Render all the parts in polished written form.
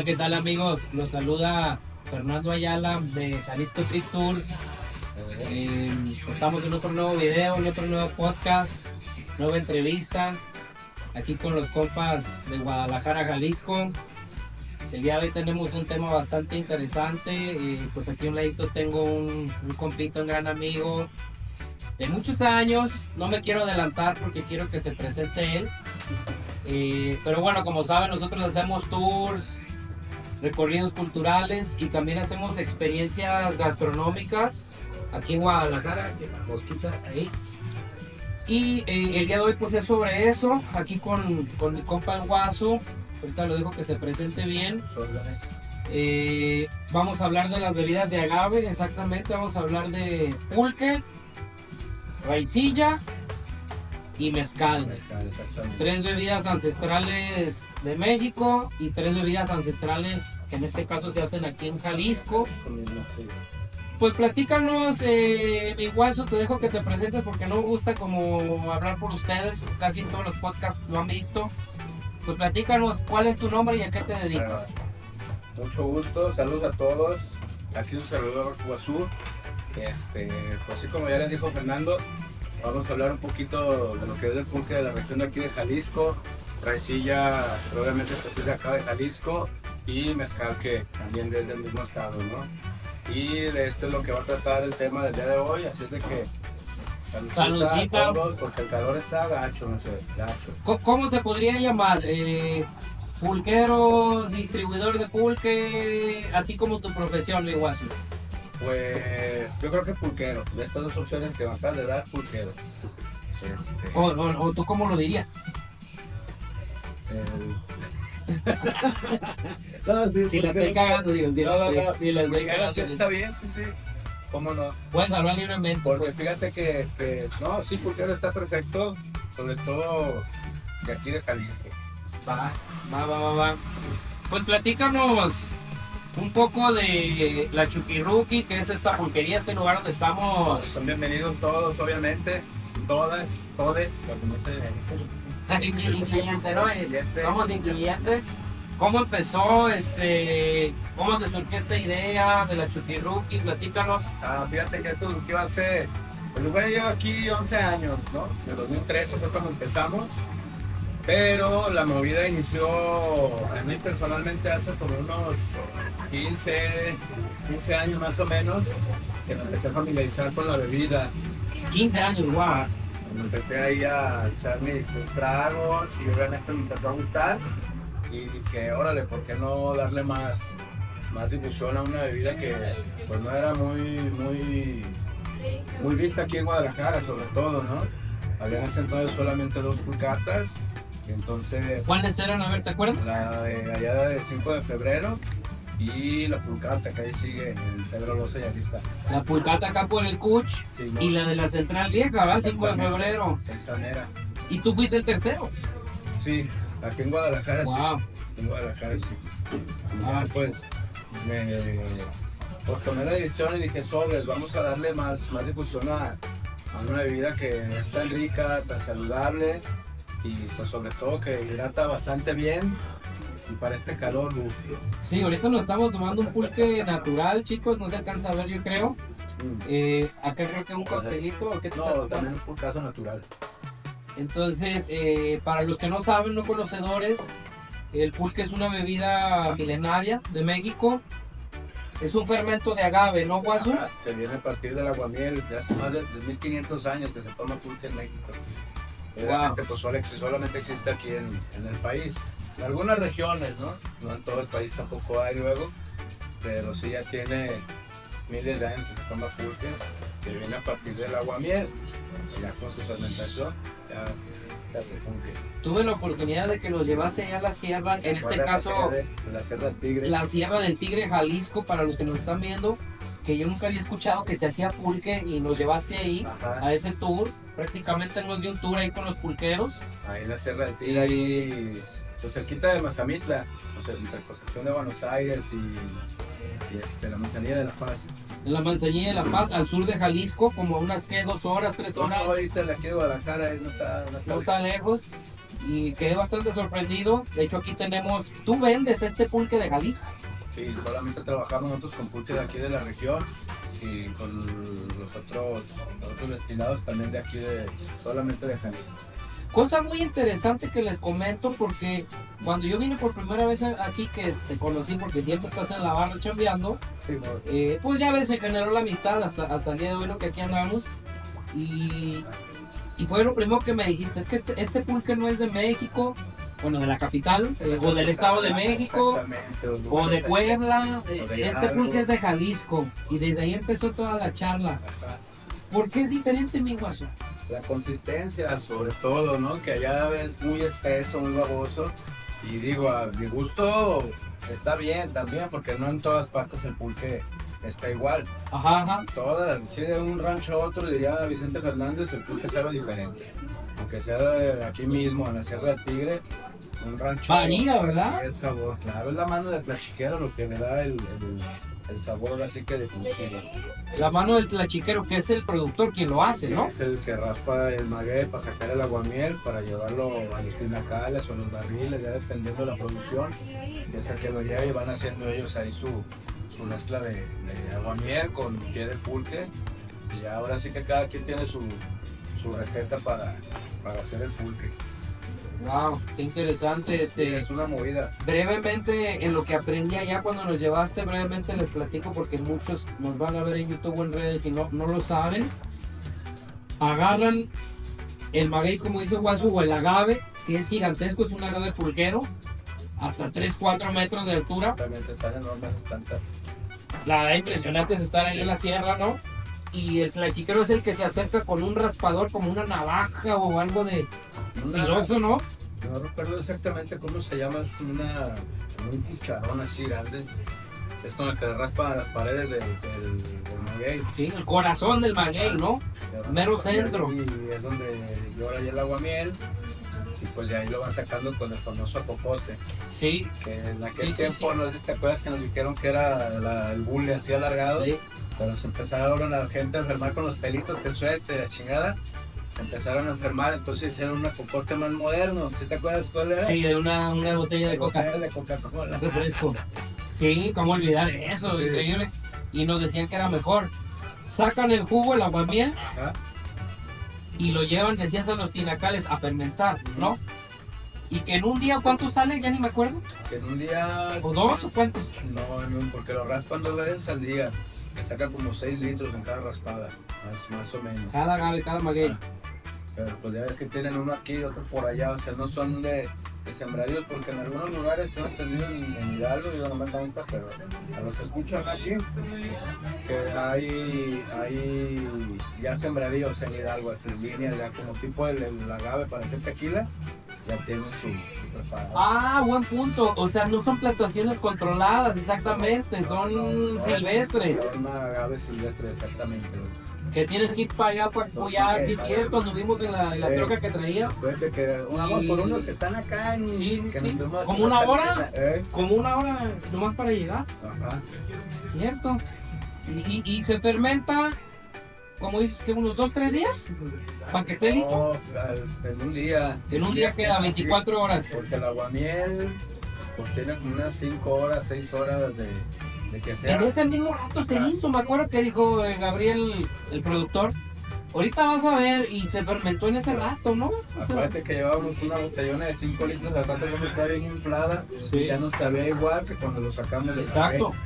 Hola, ¿qué tal amigos? Los saluda Fernando Ayala de Jalisco Trip Tours. Estamos en otro nuevo video, en otro nuevo podcast, nueva entrevista, aquí con los compas de Guadalajara, Jalisco. El día de hoy tenemos un tema bastante interesante. Pues aquí a un ladito tengo un compito, un gran amigo de muchos años. No me quiero adelantar porque quiero que se presente él. Pero bueno, como saben, nosotros hacemos tours, recorridos culturales y también hacemos experiencias gastronómicas aquí en Guadalajara. Ahí. Y el día de hoy pues es sobre eso, aquí con mi compa el Guaso. Ahorita lo dejo que se presente bien. Vamos a hablar de las bebidas de agave, exactamente. Vamos a hablar de pulque, raicilla y mezcal. 3 bebidas ancestrales de México y 3 bebidas ancestrales que en este caso se hacen aquí en Jalisco. Pues platícanos, mi Guaso, te dejo que te presentes porque no me gusta como hablar por ustedes, casi en todos los podcasts lo han visto. Pues platícanos cuál es tu nombre y a qué te dedicas. Mucho gusto, saludos a todos. Aquí su servidor Guasú. Pues así como ya les dijo Fernando, vamos a hablar un poquito de lo que es el pulque de la región de aquí de Jalisco, raicilla, obviamente pues es de acá de Jalisco, y mezcal que también es del mismo estado, ¿no? Y de esto es lo que va a tratar el tema del día de hoy, así es de que saludcita. A todos, porque el calor está gacho, no sé, gacho. ¿Cómo te podría llamar? Pulquero, distribuidor de pulque, así como tu profesión, mi Guaso. Pues yo creo que pulquero, de estas dos opciones que me acabas de dar, pulquero. O tú cómo lo dirías. No, sí, si la estoy cagando, digo. Si no. Si la estoy cagando, Sí, está bien, sí. ¿Cómo no? Puedes hablar libremente. Porque pues. fíjate que no, sí, pulquero está perfecto, sobre todo de aquí de Jalisco. Va. Pues platícanos un poco de la Chuquirruqui, que es esta pulquería, este lugar donde estamos. Son bienvenidos todos, obviamente, todes, lo que no sé. Incluyente, ¿no? Somos incluyentes. ¿Cómo empezó? ¿Cómo te surgió esta idea de la Chuquirruqui? Platícanos. Fíjate que esto iba a ser, el lugar lleva aquí 11 años, ¿no? De 2013 fue cuando empezamos, pero la movida inició a mí personalmente hace como unos 15 años más o menos, que me empecé a familiarizar con la bebida. 15 años, guau. Me empecé ahí a echar mis tragos y obviamente me empezó a gustar. Y dije, órale, ¿por qué no darle más difusión a una bebida que pues no era muy vista aquí en Guadalajara, sobre todo, ¿no? Habían ese entonces solamente 2 pulcatas, y entonces... ¿Cuáles eran? A ver, ¿te acuerdas? La de allá de 5 de febrero y la pulcata que ahí sigue en Pedro Loza y Arista. La pulcata acá por el Cuch, Sí, ¿no? y la de la Central Vieja, ¿verdad? 5 de febrero. Esa mera. ¿Y tú fuiste el tercero? Sí, aquí en Guadalajara Wow. sí. En Guadalajara sí. Pues tomé la decisión y dije, sobres, vamos a darle más difusión a una bebida que es tan rica, tan saludable y pues sobre todo que hidrata bastante bien y para este calor. Sí, ahorita nos estamos tomando un pulque natural, chicos, no se alcanza a ver, yo creo. Acá creo que un coctelito, ¿o qué te estás No, tomando? también un pulcazo natural. Entonces, para los que no saben, no conocedores, el pulque es una bebida milenaria de México. Es un fermento de agave, ¿no, Guaso? Que viene a partir del aguamiel, de hace más de 3.500 años que se toma pulque en México. Obviamente, pues solamente existe aquí en el país. En algunas regiones, ¿no? No en todo el país tampoco hay luego, pero sí ya tiene miles de años que se toma pulque, que viene a partir del aguamiel, y ya con su fermentación, ya se hace pulque. Tuve la oportunidad de que los llevaste allá a la sierra, en este caso, La Sierra del Tigre. la Sierra del Tigre, Jalisco, para los que nos están viendo, que yo nunca había escuchado que se hacía pulque y nos llevaste ahí. Ajá. A ese tour. Prácticamente nos dio un tour ahí con los pulqueros. Ahí en la Sierra del Tigre, ahí pues cerquita de Mazamitla, o sea, interposición de Buenos Aires y la Manzanilla de La Paz. En la Manzanilla de La Paz, al sur de Jalisco, como unas 2 horas, 3 horas. Ahorita de aquí de Guadalajara, no está No está lejos. y quedé bastante sorprendido. De hecho, aquí tenemos, tú vendes este pulque de Jalisco. Sí, solamente trabajamos nosotros con pulque de aquí de la región y con los otros destilados también de aquí, solamente de Jalisco. Cosa muy interesante que les comento, porque cuando yo vine por primera vez aquí, que te conocí porque siempre estás en la barra chambeando, Sí, pues ya ves, se generó la amistad hasta el día de hoy, lo que aquí andamos. Y fue lo primero que me dijiste, es que este pulque no es de México, bueno, de la capital, o del Estado de México, o de Puebla, este pulque es de Jalisco. Y desde ahí empezó toda la charla. Ajá. ¿Por qué es diferente, mi guaso? La consistencia, sobre todo, ¿no? Que allá es muy espeso, muy baboso. Y digo, a mi gusto está bien también, porque no en todas partes el pulque está igual. Ajá. Todas, si de un rancho a otro, diría Vicente Fernández, el pulque sabe diferente. Aunque sea de aquí mismo, en la Sierra del Tigre, un rancho. Varía, ¿verdad? El sabor, claro, es la mano del tlachiquero lo que le da el sabor así que de pulque. La mano del tlachiquero, que es el productor quien lo hace, ¿no? Es el que raspa el maguey para sacar el aguamiel, para llevarlo a los tinacales o a los barriles, ya dependiendo de la producción. Ya sea que lo lleva y van haciendo ellos ahí su mezcla de aguamiel con pie de pulque. Y ahora sí que cada quien tiene su receta para hacer el pulque. Wow, qué interesante. Es una movida. Brevemente, en lo que aprendí allá cuando nos llevaste, brevemente les platico porque muchos nos van a ver en YouTube o en redes y no lo saben. Agarran el maguey, como dice Guasu, o el agave, que es gigantesco, es un agave pulquero, hasta 3-4 metros de altura. Realmente están enormes, La verdad, impresionante es estar ahí en la sierra, ¿no? Y el tlachiquero es el que se acerca con un raspador, como una navaja o algo de filoso, ¿no? No recuerdo exactamente cómo se llama, es como un cucharón así grande. Es con el que raspa las paredes del maguey. Sí, el corazón del maguey, ¿no? Mero centro. Y es donde llora ya el aguamiel. Y pues de ahí lo van sacando con el famoso popote. Sí. Que en aquel Sí, tiempo, no sé si te acuerdas que nos dijeron que era el bule así alargado. Sí. Pero se empezaron a la gente a enfermar con los pelitos, que suerte, la chingada. Empezaron a enfermar, entonces hicieron un popote más moderno. ¿Sí te acuerdas cuál era? Sí, de una botella de coca. De Coca-Cola. Refresco. Sí, cómo olvidar eso, Sí. increíble. Y nos decían que era mejor. Sacan el jugo, el aguamiel, Ajá. y lo llevan, decías, a los tinacales a fermentar, ¿no? Y que en un día, ¿cuántos sale? Ya ni me acuerdo. Que en un día... ¿O 2 o cuántos? No, porque lo raspan 2 veces al día. Le saca como 6 litros en cada raspada, más o menos. Cada agave, cada maguey. Pero pues ya ves que tienen uno aquí y otro por allá, o sea, no son de sembradíos, porque en algunos lugares tengo entendido en Hidalgo, yo no me cuenta, pero a lo que escuchan aquí, que hay ya sembradíos en Hidalgo, así en línea, ya como tipo el agave para hacer tequila, ya tienen su preparado. Ah, buen punto. O sea, no son plantaciones controladas, exactamente, son silvestres. Son agaves silvestres, exactamente. Que tienes que ir para allá para apoyar. Sí, es cierto, anduvimos en la troca que traías. Acuérdate que vamos por unos que están acá en... Sí, que sí. nos fuimos ¿Como a una la hora? salida, Como una hora nomás para llegar. Ajá. Cierto. Y se fermenta, como dices, que unos 2-3 días para que esté listo. No, en un día. En un día queda 24 horas. Porque el aguamiel pues tiene como unas 5 horas, 6 horas de que sea. En ese mismo rato se hizo, me acuerdo que dijo Gabriel, el productor. Ahorita vas a ver, y se fermentó en ese rato, ¿no? O sea, Acuérdate que llevábamos una botellona de 5 litros, de rato como está bien inflada, Sí. ya no sabía igual que cuando lo sacamos del exacto. maguey.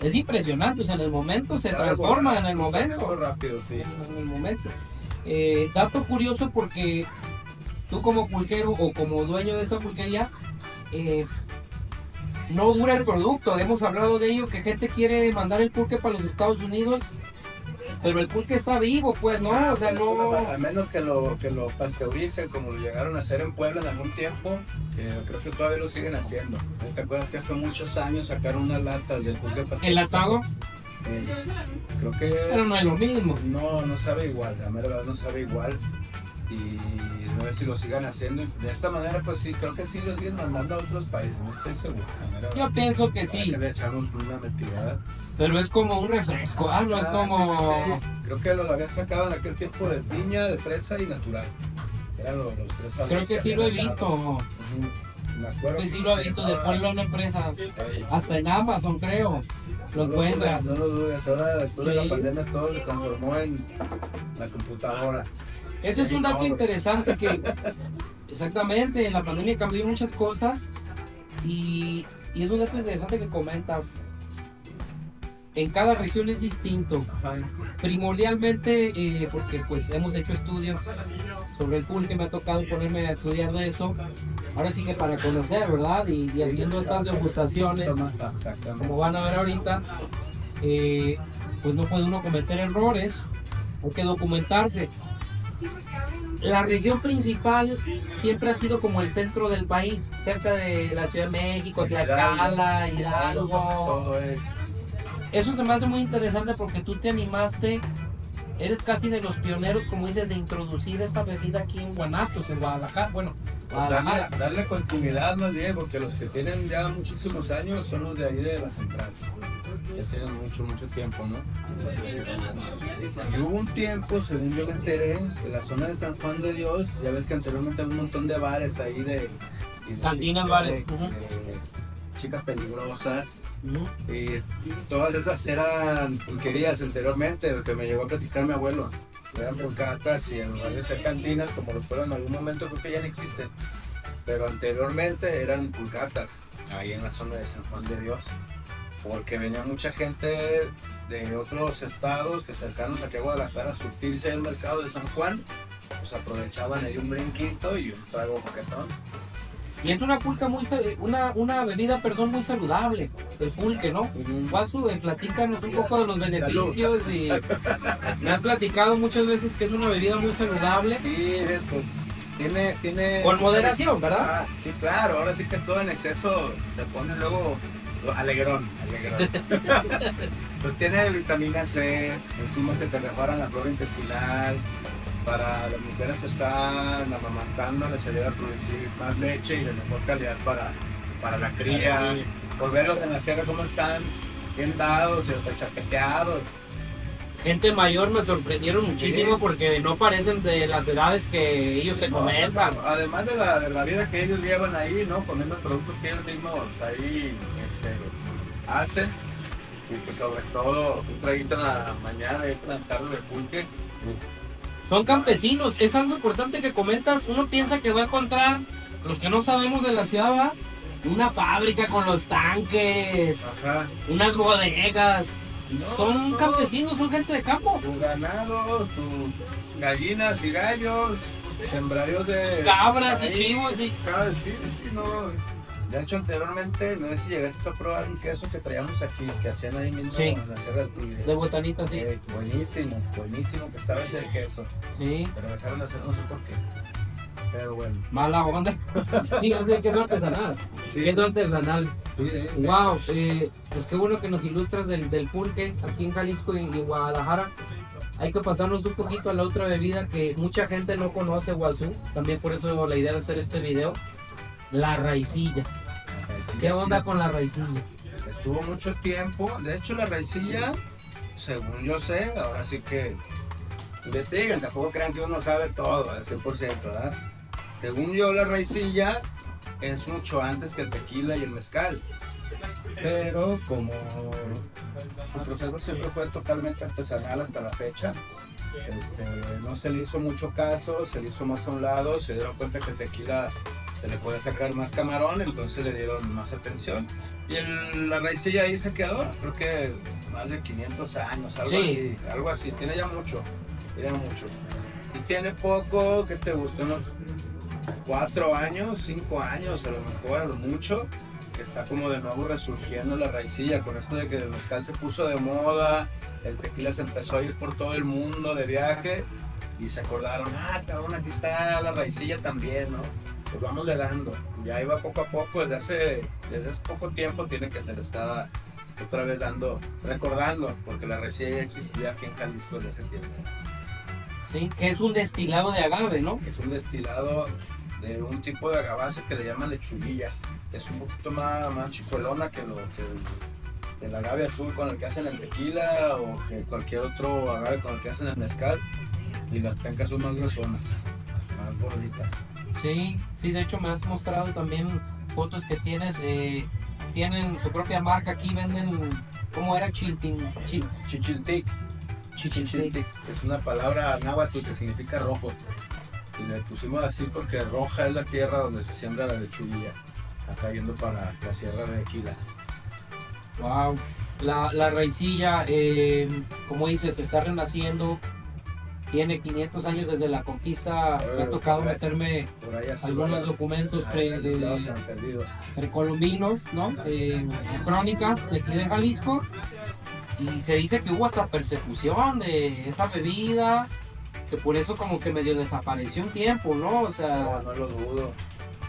Es impresionante, o sea, en el momento se Sabe transforma, muy en el momento. Muy rápido, sí. En el momento. Dato curioso, porque tú como pulquero o como dueño de esta pulquería, no dura el producto. Hemos hablado de ello, que gente quiere mandar el pulque para los Estados Unidos, pero el pulque está vivo, pues, ¿no? O sea, no... A menos que lo pasteuricen como lo llegaron a hacer en Puebla en algún tiempo, que creo que todavía lo siguen haciendo. ¿No te acuerdas que hace muchos años sacaron unas latas del pulque pasteurizado? ¿Enlatado? Creo que... Pero no es lo mismo. No sabe igual, la mera verdad no sabe igual. Y no sé si lo sigan haciendo. De esta manera, pues sí, creo que sí lo siguen mandando a otros países, no estoy seguro. La mera Yo verdad. pienso que sí, Que le echamos una metida. pero es como un refresco, no es como... Sí. Creo que lo habían sacado en aquel tiempo de piña, de fresa y natural. Eran los tres sabores. Creo que sí lo he visto. Me acuerdo Que sí lo he visto de Pueblo en empresas. Hasta en Amazon, creo. Lo encuentras. No lo dudes, ahora después de la Sí. pandemia todo se transformó en la computadora. Ese es un dato interesante que, exactamente, en la pandemia cambió muchas cosas y es un dato interesante que comentas. En cada región es distinto. Ajá. Primordialmente, porque pues hemos hecho estudios sobre el pulque, me ha tocado ponerme a estudiar de eso. Ahora sí que para conocer, ¿verdad? Y haciendo estas degustaciones, Exactamente. como van a ver ahorita, pues no puede uno cometer errores, hay que documentarse. La región principal siempre ha sido como el centro del país, cerca de la Ciudad de México, Tlaxcala, Hidalgo. Todo Eso se me hace muy interesante porque tú te animaste, eres casi de los pioneros, como dices, de introducir esta bebida aquí en Guanatos, en Guadalajara. Bueno, Guadalajara. darle continuidad más bien, porque los que tienen ya muchísimos años son los de ahí de la central. Ya tienen mucho tiempo, ¿no? Y hubo un tiempo, según yo me enteré, que la zona de San Juan de Dios, ya ves que anteriormente había un montón de bares ahí de Cantinas, bares. de chicas peligrosas. Ujú. Y todas esas eran pulquerías anteriormente, lo que me llegó a platicar mi abuelo. Eran pulcatas y en lugar de ser cantinas, como lo fueron en algún momento, creo que ya no existen. Pero anteriormente eran pulcatas, ahí en la zona de San Juan de Dios. Porque venía mucha gente de otros estados que cercanos aquí a Guadalajara a surtirse el mercado de San Juan, pues aprovechaban ahí un brinquito y un trago coquetón. Y es una pulca una bebida, perdón, muy saludable, el pulque, ¿no? Guasu, platícanos un poco de los beneficios y me has platicado muchas veces que es una bebida muy saludable. Sí, pues tiene... Con moderación, ¿verdad? Ah, sí, claro, ahora sí que todo en exceso te pone luego alegrón. Pues tiene vitamina C, enzimas que te mejoran la flora intestinal. Para las mujeres que están amamantando les ayuda a producir más leche y de mejor calidad para la cría. Por verlos en la sierra cómo están bien dados, chapeteados. Gente mayor me sorprendieron muchísimo Sí. porque no parecen de las edades que ellos te comentan. Además de la vida que ellos llevan ahí, ¿no? Comiendo productos que ellos mismos ahí hacen. Y pues sobre todo un traguito en la mañana y en la tarde de pulque. Son campesinos, es algo importante que comentas. Uno piensa que va a encontrar, los que no sabemos de la ciudad, ¿verdad? Una fábrica con los tanques, Ajá. unas bodegas. No, Son no. campesinos, son gente de campo. Su ganado, sus gallinas y gallos, sembradíos de Cabras y ahí, chivos y... cabras, sí, no. De hecho, anteriormente, no sé si llegaste a probar un queso que traíamos aquí, que hacían ahí mismo Sí. en la Sierra del Tigre. De botanita, sí. Buenísimo que estaba ese queso. Sí. Pero dejaron de hacer, no sé por qué. Pero bueno. Mala onda. Sí, yo sé que es artesanal. Sí. Que es artesanal. Sí, Wow, pues qué bueno que nos ilustras del pulque aquí en Jalisco y en Guadalajara. Hay que pasarnos un poquito a la otra bebida que mucha gente no conoce, Guazú. También por eso la idea de hacer este video. La raicilla. ¿Qué onda con la raicilla? Estuvo mucho tiempo. De hecho, la raicilla, según yo sé, ahora sí que investiguen, tampoco crean que uno sabe todo al 100%, ¿verdad? Según yo, la raicilla es mucho antes que el tequila y el mezcal. Pero como su proceso siempre fue totalmente artesanal hasta la fecha, no se le hizo mucho caso, se le hizo más a un lado, se dieron cuenta que el tequila se le puede sacar más camarón, entonces le dieron más atención. Y la raicilla ahí se quedó, creo que más de 500 años, algo así, tiene ya mucho. Y tiene poco, ¿qué te gusta? Unos 4 años, 5 años, a lo mejor, a lo mucho, que está como de nuevo resurgiendo la raicilla, con esto de que el mezcal se puso de moda, el tequila se empezó a ir por todo el mundo de viaje, y se acordaron, cabrón, aquí está la raicilla también, ¿no? Pues vamos le dando, ya iba poco a poco, desde hace poco tiempo tiene que se le estaba otra vez recordando, porque la raicilla ya existía aquí en Jalisco desde hace tiempo. Sí, que es un destilado de agave, ¿no? Es un destilado de un tipo de agavase que le llaman lechuguilla, que es un poquito más chicolona que el agave azul con el que hacen el tequila o que cualquier otro agave con el que hacen el mezcal, y las pencas son más gruesonas. más gordita. Sí, de hecho me has mostrado también fotos que tienes, tienen su propia marca aquí, venden, ¿cómo era? Chichiltic. Chichiltic. Es una palabra náhuatl que significa rojo. Y le pusimos así porque roja es la tierra donde se siembra la lechuguilla, acá yendo para la sierra de Aquila. Wow, la raicilla, como dices, está renaciendo, tiene 500 años desde la conquista. Me ha tocado meterme algunos documentos precolombinos, ¿no? Crónicas de aquí de Jalisco, y se dice que hubo hasta persecución de esa bebida, que por eso como que medio desapareció un tiempo, ¿no? O sea, no lo dudo.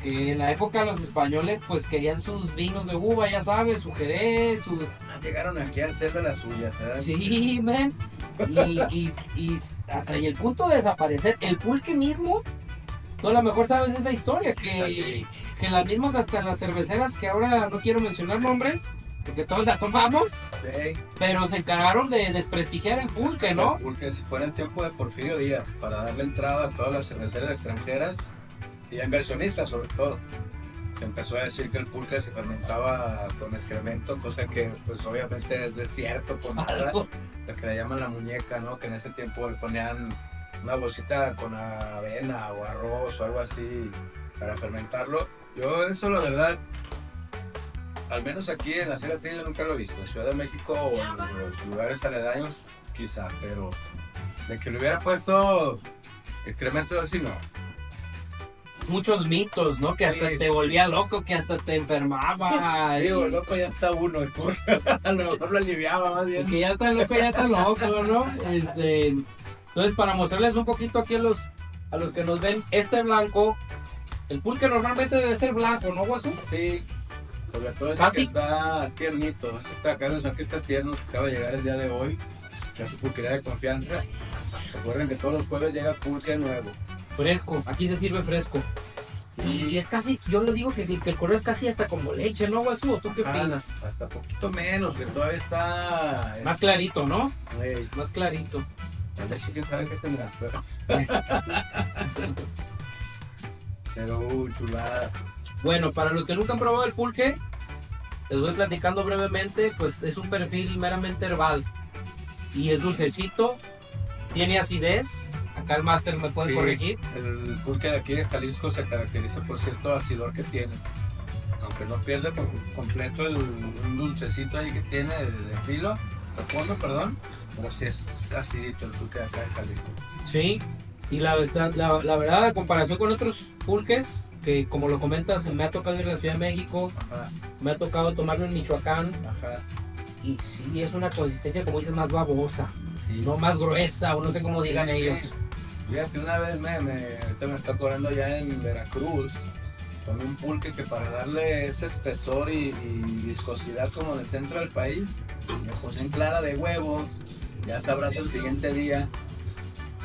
Que en la época los españoles pues querían sus vinos de uva, ya sabes, su jerez, sus... Llegaron aquí a hacer de las suyas, ¿verdad? Sí, men. Y hasta el punto de desaparecer. El pulque mismo, tú a lo mejor sabes esa historia, que las mismas, hasta las cerveceras, que ahora no quiero mencionar nombres, porque todos la tomamos, sí, pero se encargaron de desprestigiar el pulque, ¿no? Porque si fuera en tiempo de Porfirio Díaz, para darle entrada a todas las cerveceras extranjeras y a inversionistas sobre todo, se empezó a decir que el pulque se fermentaba con excremento, cosa que pues obviamente es desierto, con nada, lo que le llaman la muñeca, ¿no? Que en ese tiempo le ponían una bolsita con avena o arroz o algo así para fermentarlo. Yo eso la verdad, al menos aquí en la Sierra Tilla nunca lo he visto. En Ciudad de México o en los lugares aledaños quizá, pero de que le hubiera puesto excremento así no. Muchos mitos, ¿no? Que hasta te volvía loco, que hasta te enfermaba. Digo, loco ya está uno, a lo mejor lo aliviaba más bien. Que ya está loco, ¿no? Entonces, para mostrarles un poquito aquí a los que nos ven, este blanco, el pulque normalmente debe ser blanco, ¿no, Guasu? Sí, sobre todo este ¿Casi? que está tiernito, que está tierno, que acaba de llegar el día de hoy, que es su pulquería de confianza. Recuerden que todos los jueves llega pulque nuevo. Fresco, aquí se sirve fresco. Y es casi, yo le digo que el color es casi hasta como leche, ¿no, Guasu? ¿Tú qué opinas? Hasta poquito menos, que todavía está... Más clarito, ¿no? Sí. Más clarito. La leche quién sabe qué tendrá, pero chulada. Bueno, para los que nunca han probado el pulque, les voy platicando brevemente, pues es un perfil meramente herbal. Y es dulcecito, tiene acidez. Acá el máster me puede corregir. El pulque de aquí de Jalisco se caracteriza por cierto acidor que tiene. Aunque no pierde por completo un dulcecito ahí que tiene de filo, de fondo, perdón. Pero sí es acidito el pulque de acá de Jalisco. Sí, y la verdad, en comparación con otros pulques, que como lo comentas, me ha tocado ir a la Ciudad de México, Ajá. me ha tocado tomarlo en Michoacán. Ajá. Y sí, es una consistencia, como dices, más babosa, Sí. no más gruesa, o no sé cómo digan ellos. Sí. Fíjate, una vez ahorita me está cobrando ya en Veracruz, tomé un pulque que para darle ese espesor y viscosidad como en el centro del país, me puse en clara de huevo, ya sabrás el siguiente día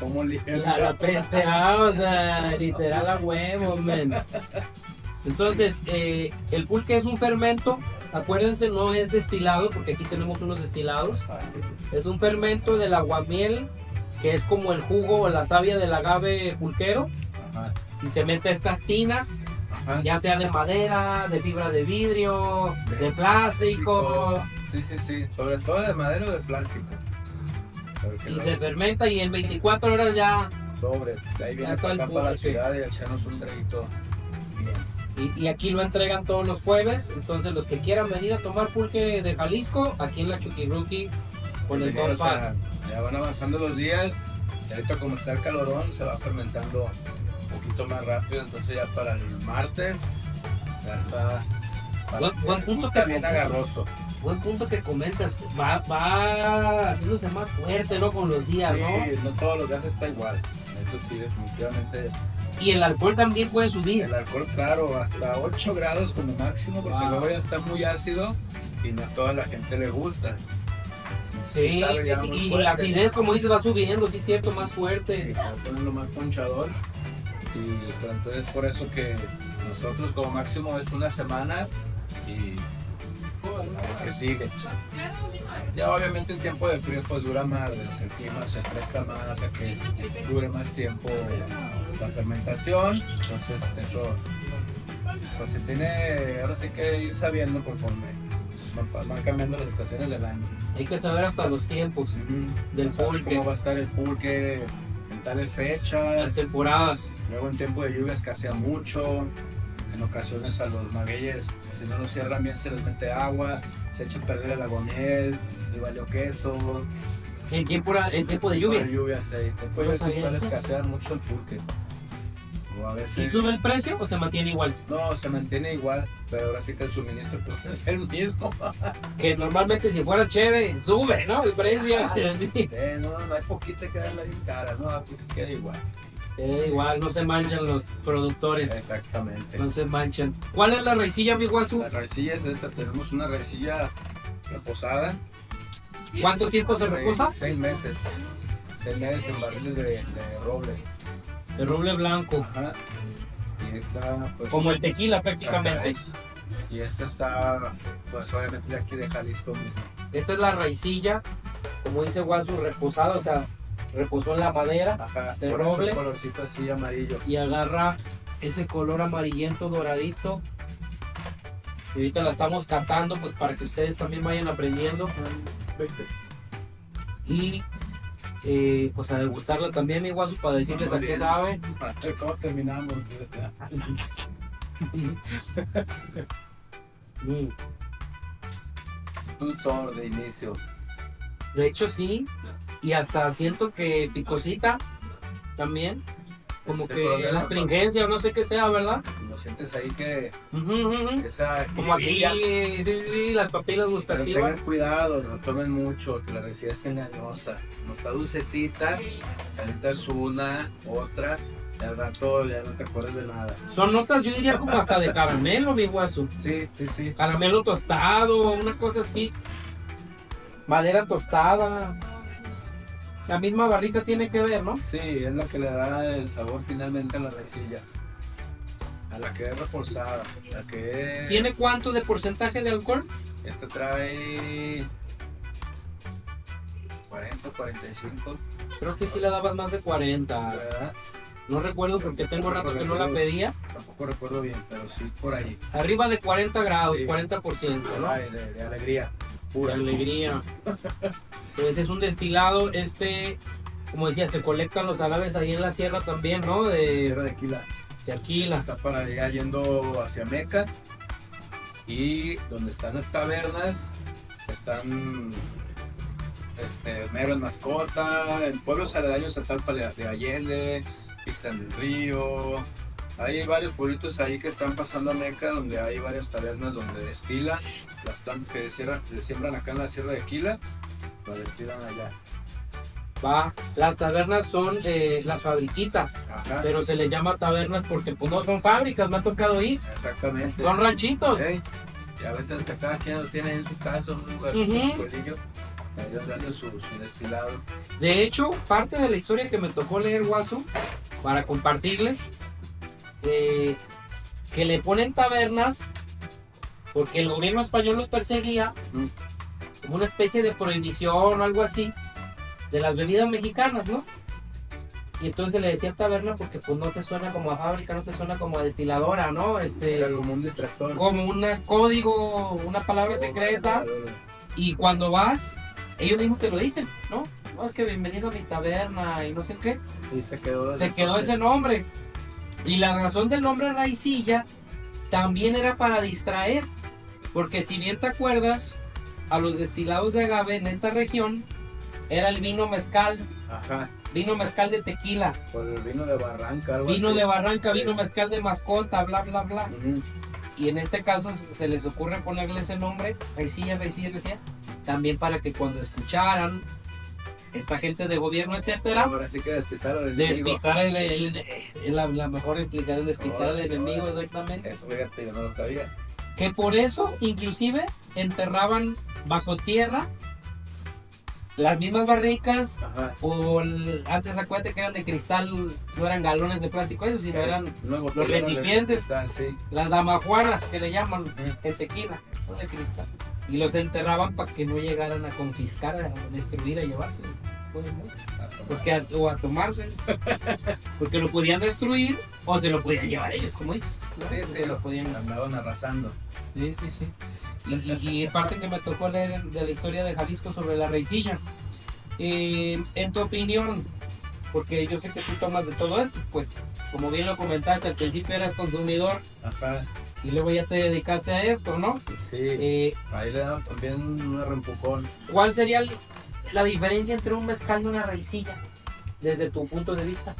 cómo La peste, o sea, literal a huevo, men. Entonces, el pulque es un fermento, acuérdense, no es destilado, porque aquí tenemos unos destilados. Es un fermento del aguamiel, que es como el jugo o la savia del agave pulquero. Ajá. Y se mete a estas tinas, Ajá. ya sea de madera, de fibra de vidrio, de plástico. Sí, sobre todo de madera o de plástico. Y se fermenta y en 24 horas ya. Sobre, de ahí viene está el para la pulque. ciudad y echarnos un traguito bien. Y aquí lo entregan todos los jueves. Entonces los que quieran venir a tomar pulque de Jalisco, aquí en la Chuquirruqui, con el O compa. sea, ya van avanzando los días, y ahorita como está el calorón se va fermentando un poquito más rápido, entonces ya para el martes ya está Buen punto que bien agarroso. Buen punto que comentas, va haciéndose más fuerte, ¿no? Con los días, Sí, ¿no? no todos los días está igual, eso sí, definitivamente. Y el alcohol también puede subir. El alcohol, claro, hasta 8 grados como máximo, porque Wow. luego ya está muy ácido y no a toda la gente le gusta. Sí, sabe ya sí, muy y fuerte. la acidez, como dices, va subiendo, sí es cierto, más Sí, fuerte. para ponerlo más ponchador. Y pues, entonces por eso que nosotros como máximo es una semana y que sigue. Ya obviamente en tiempo de frío pues dura más, el clima se fresca más, hace que dure más tiempo la fermentación, entonces eso pues se tiene ahora sí que ir sabiendo conforme van cambiando las estaciones del año. Hay que saber hasta los tiempos del pulque, cómo va a estar el pulque en tales las fechas, temporadas. luego en tiempo de lluvia escasea mucho, en ocasiones a los magueyes, si no los cierran bien se les mete agua, se echa a perder el aguamiel, el bayo queso. En tiempo de lluvias. Sí, tiempo de lluvias suele escasear mucho el pulque. O a veces, ¿Y sube el precio o se mantiene igual? no, se mantiene igual, pero ahora sí que el suministro pues, es el mismo. Que normalmente si fuera chévere, sube, ¿no? El precio. Sí. No hay poquito que darle bien cara, no, queda igual. Igual, no se manchan los productores. Exactamente. No se manchan. ¿Cuál es la raicilla, mi guasu? La raicilla es esta, tenemos una raicilla reposada. ¿Cuánto tiempo se reposa? 6 meses. 6 meses en barriles de roble. De roble blanco. Ajá. Y esta, pues, Como el tequila prácticamente. y esta está, pues obviamente de aquí de Jalisco. Esta es la raicilla, como dice Guasu, reposada, o sea, reposó en la madera. Ajá. De Por eso roble. el colorcito así amarillo. Y agarra ese color amarillento doradito. Y ahorita la estamos catando pues para que ustedes también vayan aprendiendo. Y pues a degustarla también, mi Guasu, para decirles a qué sabe. ¿Cómo terminamos? Un sabor de inicio. De hecho sí, y hasta siento que picosita también, como Este que problema, la astringencia o no sé qué sea, ¿verdad? ¿No sientes ahí que Ujú. esa... Como aquí, sí, las papilas Pero gustativas. tengan cuidado, no tomen mucho, que la resina es engañosa. No está dulcecita, ahorita es una, otra, y al rato ya no te acuerdas de nada. Son notas, yo diría como hasta de caramelo, mi Guasu. Sí. Caramelo tostado, una cosa así. Madera tostada. La misma barrica tiene que ver, ¿no? Sí, es la que le da el sabor finalmente a la raicilla. A la que es reforzada, la que es... ¿Tiene cuánto de porcentaje de alcohol? Esta trae 40, 45, Creo que sí le dabas más de 40. ¿verdad? No recuerdo porque tengo rato que no la pedía. Tampoco recuerdo bien, pero sí por ahí. Arriba de 40 grados, Sí. 40%, ¿no? Ay, de alegría. De Pura alegría. Pues es un destilado, como decía, se colectan los agaves ahí en la sierra también, ¿no? Sierra de Aquila. De Aquila. Está para allá yendo hacia Meca. Y donde están las tabernas, están Mero en Mascota, en pueblos aledaños a Talpa de Allende, Ixtlán del Río. Hay varios pueblitos ahí que están pasando a Meca, donde hay varias tabernas donde destilan las plantas que se siembran acá en la Sierra de Aquila, las destilan allá. Va, las tabernas son las fabriquitas, Ajá, pero se les llama tabernas porque pues no son fábricas, me ha tocado ir, exactamente. son ranchitos. Sí. Y a veces que cada quien lo tiene en su casa, un lugar, Ujú. su pueblillo, ellos dando su destilado. De hecho, parte de la historia que me tocó leer, Guasu, para compartirles, que le ponen tabernas porque el gobierno español los perseguía, como una especie de prohibición o algo así, de las bebidas mexicanas, ¿no? Y entonces le decía taberna porque pues no te suena como a fábrica, no te suena como a destiladora, ¿no? Era como un distractor. Como un código, una palabra secreta. Y cuando vas, ellos mismos te lo dicen, ¿no? No, es que bienvenido a mi taberna y no sé qué. Sí, se quedó. Se quedó ese nombre. Y la razón del nombre raicilla también era para distraer. Porque si bien te acuerdas, a los destilados de agave en esta región era el vino mezcal. Ajá, Vino mezcal de tequila. por el vino de Barranca, algo Vino así. de Barranca, vino mezcal de mascota, bla, bla, bla. Ujú. Y en este caso se les ocurre ponerle ese nombre, raicilla, también para que cuando escucharan esta gente de gobierno, etcétera, Ahora sí que despistaron el enemigo. despistar la mejor implicación, despistar al enemigo directamente. Eso, fíjate, yo no lo sabía. Que por eso, inclusive, enterraban bajo tierra las mismas barricas, Ajá. o antes acuérdate que eran de cristal, no eran galones de plástico, ellos, sino eran Los recipientes. Sí. las damajuanas que le llaman el tequila, no de cristal. y los enterraban para que no llegaran a confiscar, a destruir, a llevarse. O a tomarse, porque lo podían destruir o se lo podían llevar ellos, como dices. Sí, lo podían, andaban arrasando. Sí. Y parte que me tocó leer de la historia de Jalisco sobre la raicilla. En tu opinión, porque yo sé que tú tomas de todo esto, pues como bien lo comentaste, al principio eras consumidor. Ajá. Y luego ya te dedicaste a esto, ¿no? Sí. Ahí le daban también un reempucón. ¿Cuál sería la diferencia entre un mezcal y una raicilla, desde tu punto de vista?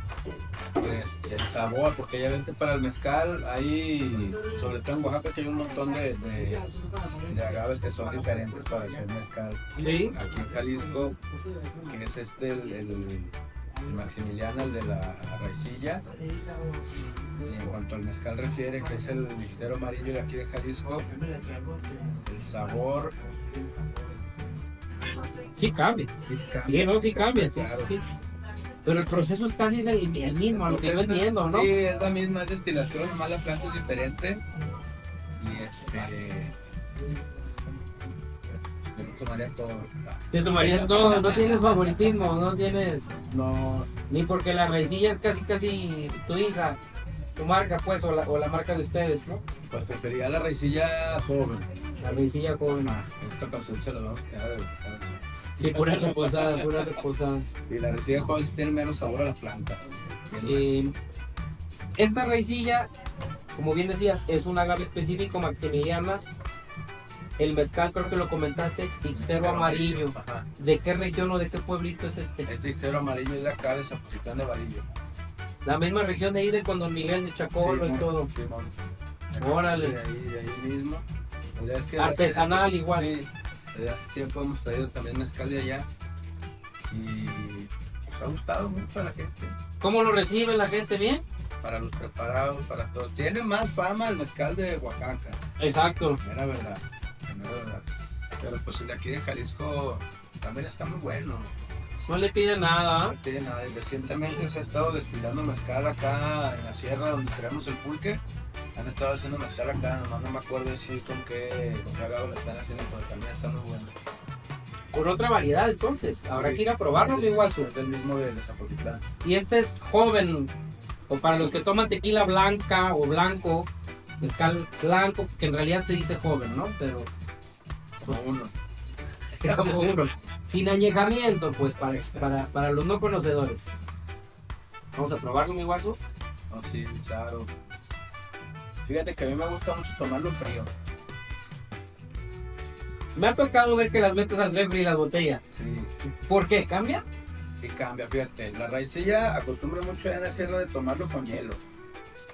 Pues el sabor, porque ya ves que para el mezcal hay, sobre todo en Oaxaca, que hay un montón de agaves que son diferentes para hacer mezcal. Sí. Aquí en Jalisco, que es el Maximiliano, el de la raicilla. Y en cuanto al mezcal refiere, que es el mixtero amarillo de aquí de Jalisco, el sabor sí cambia. Sí cambia. Claro. Sí. Pero el proceso es casi el mismo, a lo que yo entiendo, ¿no? Sí, es la misma, es destilación, nomás la planta es diferente. Y yo me tomaría todo. Te tomarías todo, no tienes favoritismo, no tienes... No. Ni porque la raicilla es casi tu hija, tu marca, pues, o la marca de ustedes, ¿no? Pues preferiría la raicilla joven. La raicilla joven. Esta canción se la vamos a quedar de... Sí, pura reposada. Sí, la raicilla joven sí tiene menos sabor a la planta. Esta raicilla, como bien decías, es un agave específico, Maximiliana. El mezcal, creo que lo comentaste, Ixtero amarillo. Ajá. ¿De qué región o de qué pueblito es este? Este Ixtero amarillo es de acá, de Zapotitlán de Varillo. La misma región de ahí de con Don Miguel de Chacolo y todo. Sí, órale. De ahí mismo. Pues es que artesanal igual. Sí, desde hace tiempo hemos traído también mezcal de allá. Y nos ha gustado mucho a la gente. ¿Cómo lo recibe la gente? ¿Bien? Para los preparados, para todo. Tiene más fama el mezcal de Oaxaca. Exacto. Era verdad. Pero pues el de aquí de Jalisco también está muy bueno. No le pide nada. No le pide nada. Y recientemente se ha estado destilando mezcal acá en la sierra donde creamos el pulque. Han estado haciendo mezcal acá, nomás no me acuerdo decir con qué agave lo están haciendo, pero también está muy bueno. Con otra variedad entonces, habrá que ir a probarlo, mi guaso. Es del mismo de Zapotitlán. Y este es joven, o para los que toman tequila blanca o blanco, mezcal blanco, que en realidad se dice joven, ¿no? Pero pues, como uno, sin añejamiento, pues para los no conocedores. Vamos a probarlo, mi guaso. Oh, sí, claro. Fíjate que a mí me gusta mucho tomarlo frío. Me ha tocado ver que las metes al refri las botellas. Sí. ¿Por qué? ¿Cambia? Sí, cambia, fíjate. La raicilla acostumbra mucho en la sierra de tomarlo con hielo.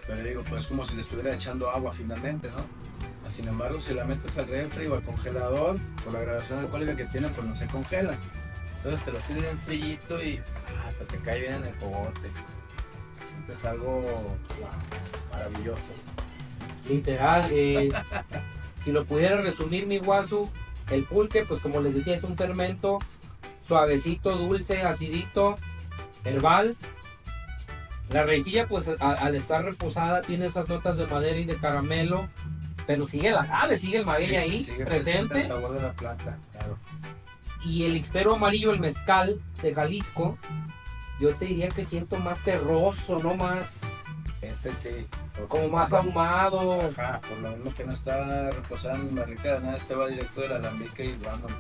Pero digo, pues como si le estuviera echando agua finalmente, ¿no? Sin embargo, si la metes al refri o al congelador, por la graduación alcohólica que tiene, pues no se congela. Entonces te lo tienes en frillito y hasta te cae bien en el cogote. Es algo maravilloso. Literal, si lo pudiera resumir, mi guasu, el pulque, pues como les decía, es un fermento suavecito, dulce, acidito, herbal. La raicilla, pues al estar reposada, tiene esas notas de madera y de caramelo, pero sigue el agave, sigue el maguey ahí presente. El sabor de la planta, claro. Y el ixtero amarillo, el mezcal de Jalisco, yo te diría que siento más terroso, no más... Sí. Como más ahumado. Ajá, por lo mismo que no está reposado en barrica de nada, este va directo del alambique y vámonos.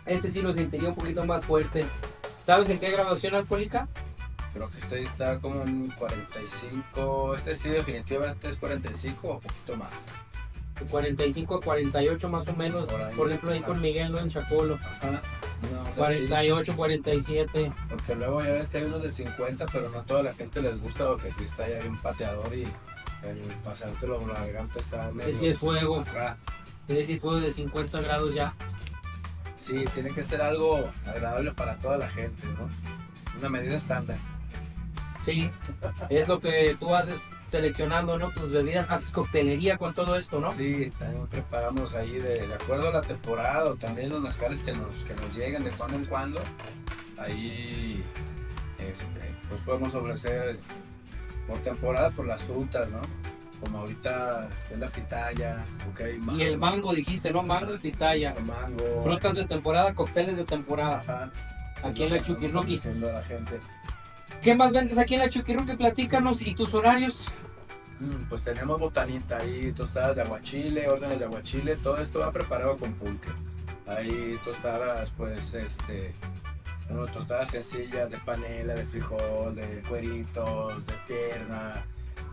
Este sí lo sentiría un poquito más fuerte. ¿Sabes en qué graduación alcohólica? Creo que este está como en 45, este sí definitivamente es 45 o un poquito más. De 45 a 48 más o menos, por ejemplo ahí con Miguel, ¿no? En Chacolo. Ajá. No, 48, sí. 47. Porque luego ya ves que hay unos de 50, pero no a toda la gente les gusta porque aquí está ya bien pateador y el pasártelo por la garganta está medio... Ese sí es fuego. Ajá. Ese sí es fuego de 50 grados ya. Sí, tiene que ser algo agradable para toda la gente, ¿no? Una medida estándar. Sí, es lo que tú haces seleccionando, ¿no? Tus bebidas, haces coctelería con todo esto, ¿no? Sí, también preparamos ahí de acuerdo a la temporada, o también los mezcales que nos lleguen de cuando en cuando. Ahí pues podemos ofrecer por temporada por las frutas, ¿no? como ahorita es la pitaya, okay, Y el mango, dijiste, ¿no? Mango y pitaya. mango, Frutas de temporada, cócteles de temporada. ajá, Aquí en la Chuquirruqui. diciendo a la gente. ¿Qué más vendes aquí en la Chuquirruqui? Platícanos. ¿Y tus horarios? Pues tenemos botanita ahí, tostadas de aguachile, órdenes de aguachile, todo esto va preparado con pulque. Hay tostadas, pues, bueno, tostadas sencillas de panela, de frijol, de cueritos, de pierna,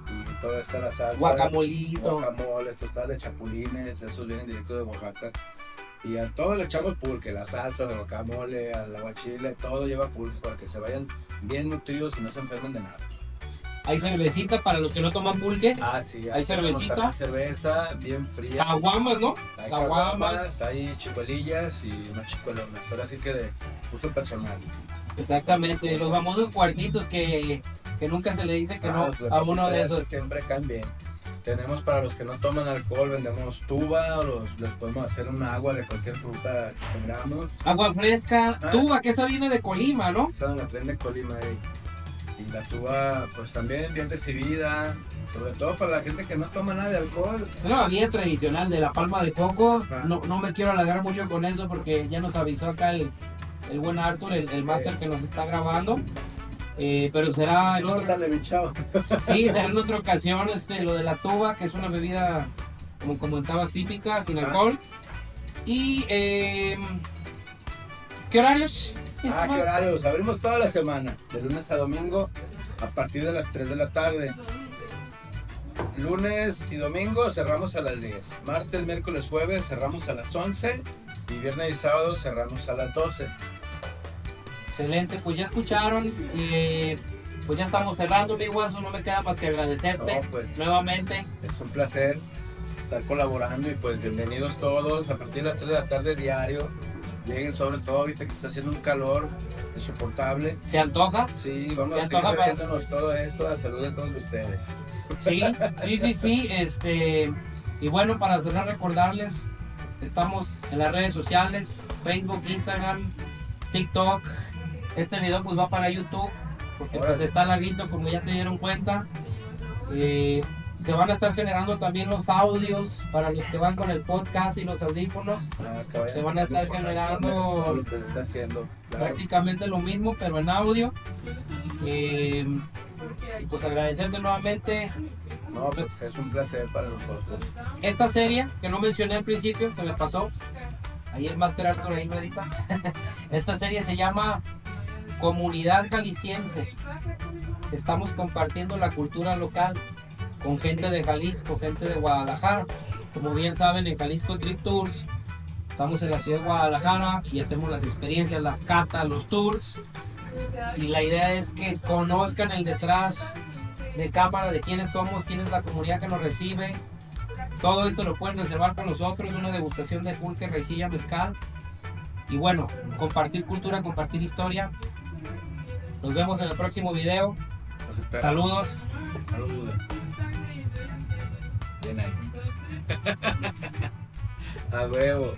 y todo esto, las salsas. Guacamolito. Guacamoles, tostadas de chapulines, esos vienen directo de Oaxaca. Y a todo le echamos pulque, la salsa, el guacamole, al aguachile, todo lleva pulque para que se vayan bien nutridos y no se enfermen de nada. Hay cervecita para los que no toman pulque. Ah, sí. ¿Hay cervecita? Hay cerveza bien fría. Caguamas, ¿no? Hay Caguamas. hay chicuelillas y unas chicuelonas, pero así que de uso personal. Exactamente. Los famosos cuartitos que nunca se le dice que no Pues, a uno de esos. siempre caen bien. Tenemos para los que no toman alcohol, vendemos tuba, o les podemos hacer un agua de cualquier fruta que tengamos. Agua fresca. Tuba, que esa viene de Colima, ¿no? Esa la traen de Colima y la tuba pues también bien recibida, sobre todo para la gente que no toma nada de alcohol. Es una bebida tradicional de la palma de coco. Ah. No me quiero alargar mucho con eso porque ya nos avisó acá el buen Arthur, el máster que nos está grabando. Pero será en otra, Córtale, mi chavo. sí, será en otra ocasión lo de la tuba, que es una bebida, como comentaba, típica, sin alcohol. Y ¿qué horarios? ¿Qué horarios? Abrimos toda la semana, de lunes a domingo, a partir de las 3 de la tarde. Lunes y domingo cerramos a las 10. Martes, miércoles, jueves cerramos a las 11. Y viernes y sábado cerramos a las 12. Excelente, pues ya escucharon. Pues ya estamos cerrando, mi guaso. No me queda más que agradecerte Pues, nuevamente. es un placer estar colaborando y pues bienvenidos todos a partir de las 3 de la tarde diario. Lleguen, sobre todo ahorita que está haciendo un calor insoportable. ¿Se antoja? Sí, vamos Se a seguir antoja para- metiéndonos todo esto a salud de todos ustedes. Sí. Y bueno, para cerrar, recordarles, estamos en las redes sociales, Facebook, Instagram, TikTok. Este video pues va para YouTube, porque pues Órale. está larguito, como ya se dieron cuenta. Se van a estar generando también los audios para los que van con el podcast y los audífonos. Se van a estar generando lo que se está haciendo. Claro. Prácticamente lo mismo, pero en audio. Y pues agradecerte nuevamente. No, pues es un placer para nosotros. Esta serie que no mencioné al principio, se me pasó. Ahí el Master Arthur ahí lo editas. Esta serie se llama Comunidad Jalisciense. Estamos compartiendo la cultura local con gente de Jalisco, gente de Guadalajara. Como bien saben, en Jalisco Trip Tours estamos en la ciudad de Guadalajara y hacemos las experiencias, las catas, los tours. Y la idea es que conozcan el detrás de cámara de quiénes somos, quién es la comunidad que nos recibe. Todo esto lo pueden reservar con nosotros, una degustación de pulque, raicilla, mezcal. Y bueno, compartir cultura, compartir historia. Nos vemos en el próximo video. Los espero. Saludos. Saludos. Bien ahí. A huevo.